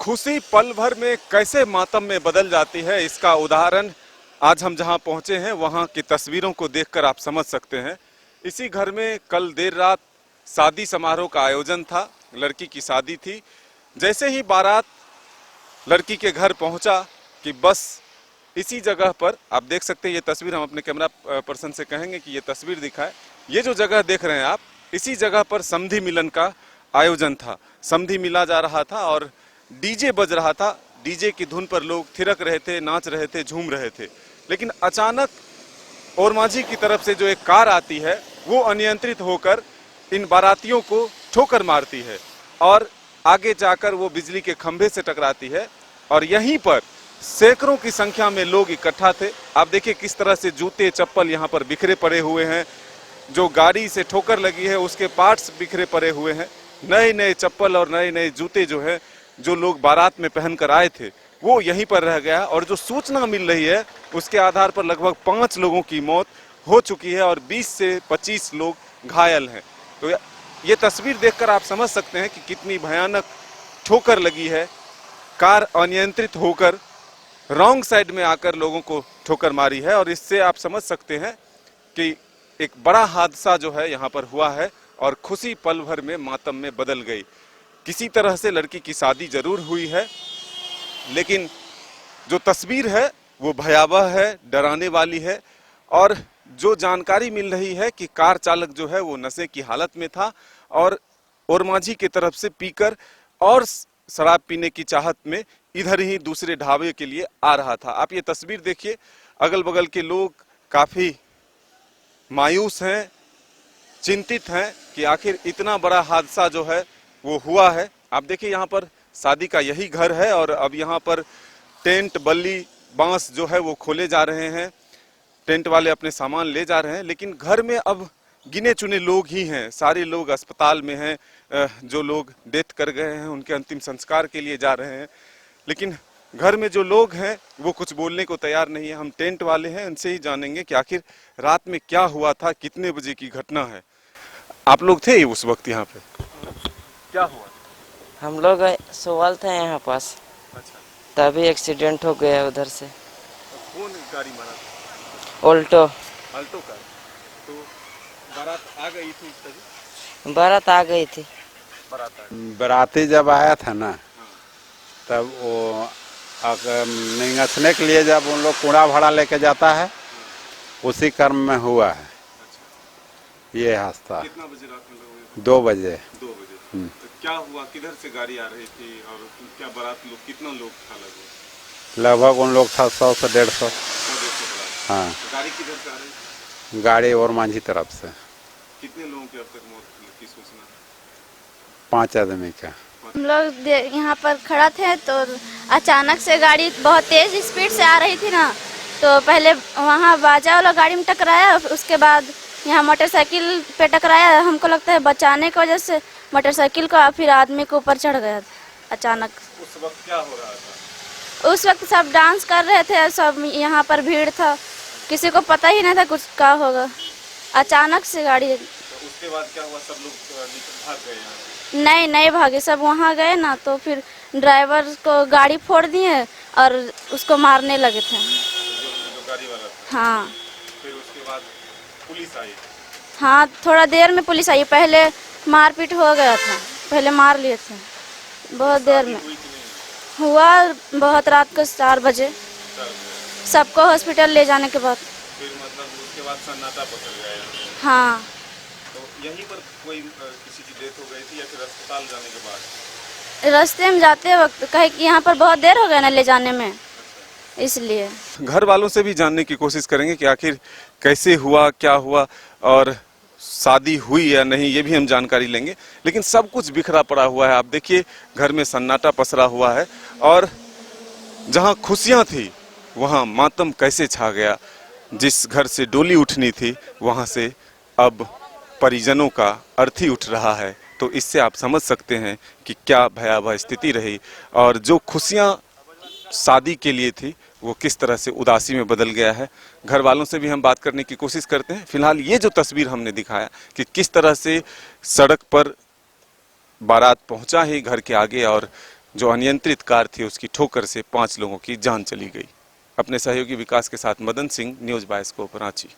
खुशी पल भर में कैसे मातम में बदल जाती है, इसका उदाहरण आज हम जहां पहुंचे हैं वहां की तस्वीरों को देखकर आप समझ सकते हैं। इसी घर में कल देर रात शादी समारोह का आयोजन था, लड़की की शादी थी। जैसे ही बारात लड़की के घर पहुंचा कि बस इसी जगह पर आप देख सकते हैं, ये तस्वीर हम अपने कैमरा पर्सन से कहेंगे कि ये तस्वीर दिखाए। ये जो जगह देख रहे हैं आप, इसी जगह पर समधी मिलन का आयोजन था। समधी मिला जा रहा था और डीजे बज रहा था। डीजे की धुन पर लोग थिरक रहे थे, नाच रहे थे, झूम रहे थे। लेकिन अचानक ओरमांझी की तरफ से जो एक कार आती है वो अनियंत्रित होकर इन बारातियों को ठोकर मारती है और आगे जाकर वो बिजली के खंभे से टकराती है और यहीं पर सैकड़ों की संख्या में लोग इकट्ठा थे। आप देखिए किस तरह से जूते चप्पल यहाँ पर बिखरे पड़े हुए हैं। जो गाड़ी से ठोकर लगी है उसके पार्ट्स बिखरे पड़े हुए हैं। नए नए चप्पल और नए नए जूते जो है, जो लोग बारात में पहनकर आए थे, वो यहीं पर रह गया। और जो सूचना मिल रही है उसके आधार पर लगभग 5 लोगों की मौत हो चुकी है और 20 से 25 लोग घायल हैं। तो ये तस्वीर देखकर आप समझ सकते हैं कि कितनी भयानक ठोकर लगी है। कार अनियंत्रित होकर रॉन्ग साइड में आकर लोगों को ठोकर मारी है और इससे आप समझ सकते हैं कि एक बड़ा हादसा जो है यहाँ पर हुआ है और खुशी पल भर में मातम में बदल गई। किसी तरह से लड़की की शादी जरूर हुई है, लेकिन जो तस्वीर है वो भयावह है, डराने वाली है। और जो जानकारी मिल रही है कि कार चालक जो है वो नशे की हालत में था और ओरमांझी की तरफ से पीकर और शराब पीने की चाहत में इधर ही दूसरे ढाबे के लिए आ रहा था। आप ये तस्वीर देखिए, अगल बगल के लोग काफी मायूस हैं, चिंतित हैं कि आखिर इतना बड़ा हादसा जो है वो हुआ है। आप देखिए यहाँ पर शादी का यही घर है और अब यहाँ पर टेंट, बल्ली, बांस जो है वो खोले जा रहे हैं। टेंट वाले अपने सामान ले जा रहे हैं, लेकिन घर में अब गिने चुने लोग ही हैं। सारे लोग अस्पताल में हैं, जो लोग डेथ कर गए हैं उनके अंतिम संस्कार के लिए जा रहे हैं। लेकिन घर में जो लोग हैं वो कुछ बोलने को तैयार नहीं है। हम टेंट वाले हैं, उनसे ही जानेंगे कि आखिर रात में क्या हुआ था, कितने बजे की घटना है। आप लोग थे उस वक्त यहाँ पे? क्या हुआ? हम लोग सोवल थे यहाँ पास। अच्छा, तभी एक्सीडेंट हो गया उधर से। कौन गाड़ी मारा था? ऑल्टो। Alto car. तो बारात आ गई थी तभी? बारात आ गई थी। बाराती जब आया था ना, तब वो निंगसने के लिए जब उन लोग कूड़ा भाड़ा लेके जाता है, उसी क्रम में हुआ है ये हादसा। कितना बजे रात में हुआ? 2 बजे। 2 बजे। तो क्या हुआ, किधर से गाड़ी आ रही थी और क्या बारात लोग, कितना लोग था? लगभग उन लोग था 100 से 150। हाँ। तो गाड़ी किधर से आ रही थी? गाड़ी ओरमांझी तरफ से। कितने लोगों की अब तक मौत की सूचना? 5 आदमी का। हम लोग यहाँ पर खड़ा थे तो अचानक से गाड़ी बहुत तेज स्पीड से आ रही थी ना, तो पहले वहाँ बाजा वाला गाड़ी में टकराया, उसके बाद यहाँ मोटरसाइकिल पे टकराया। हमको लगता है बचाने की वजह से मोटरसाइकिल को फिर आदमी के ऊपर चढ़ गया अचानक। उस वक्त क्या हो रहा था? उस वक्त सब डांस कर रहे थे, सब यहाँ पर भीड़ था, किसी को पता ही नहीं था कुछ क्या होगा। अचानक से गाड़ी। तो उसके बाद क्या हुआ? सब लोग भाग गए यहाँ से? नहीं भागे, सब वहाँ गए ना, तो फिर ड्राइवर को गाड़ी फोड़ दिए और उसको मारने लगे थे। जो गाड़ी वाला था? हाँ। फिर उसके बाद पुलिस आई? हाँ, थोड़ा देर में पुलिस आई। पहले मारपीट हो गया था, पहले मार लिए थे बहुत देर में। हुई कि नहीं? हुआ बहुत रात को 4 बजे, सबको हॉस्पिटल ले जाने के बाद। फिर मतलब उसके बाद सन्नाटा पकड़ गया? हाँ। तो यहीं पर कोई किसी की डेथ हो गई थी या फिर अस्पताल जाने के बाद? रास्ते में जाते वक्त कहे कि यहाँ पर बहुत देर हो गया ना ले जाने में, इसलिए। घर वालों से भी जानने की कोशिश करेंगे कि आखिर कैसे हुआ, क्या हुआ और शादी हुई या नहीं, ये भी हम जानकारी लेंगे। लेकिन सब कुछ बिखरा पड़ा हुआ है। आप देखिए घर में सन्नाटा पसरा हुआ है और जहाँ खुशियाँ थी वहाँ मातम कैसे छा गया। जिस घर से डोली उठनी थी वहाँ से अब परिजनों का अर्थी उठ रहा है। तो इससे आप समझ सकते हैं कि क्या भयावह स्थिति रही और जो खुशियाँ शादी के लिए थी वो किस तरह से उदासी में बदल गया है। घर वालों से भी हम बात करने की कोशिश करते हैं। फिलहाल ये जो तस्वीर हमने दिखाया कि किस तरह से सड़क पर बारात पहुंचा ही घर के आगे और जो अनियंत्रित कार थी उसकी ठोकर से 5 लोगों की जान चली गई। अपने सहयोगी विकास के साथ मदन सिंह, न्यूज़ बायस्कोप, रांची।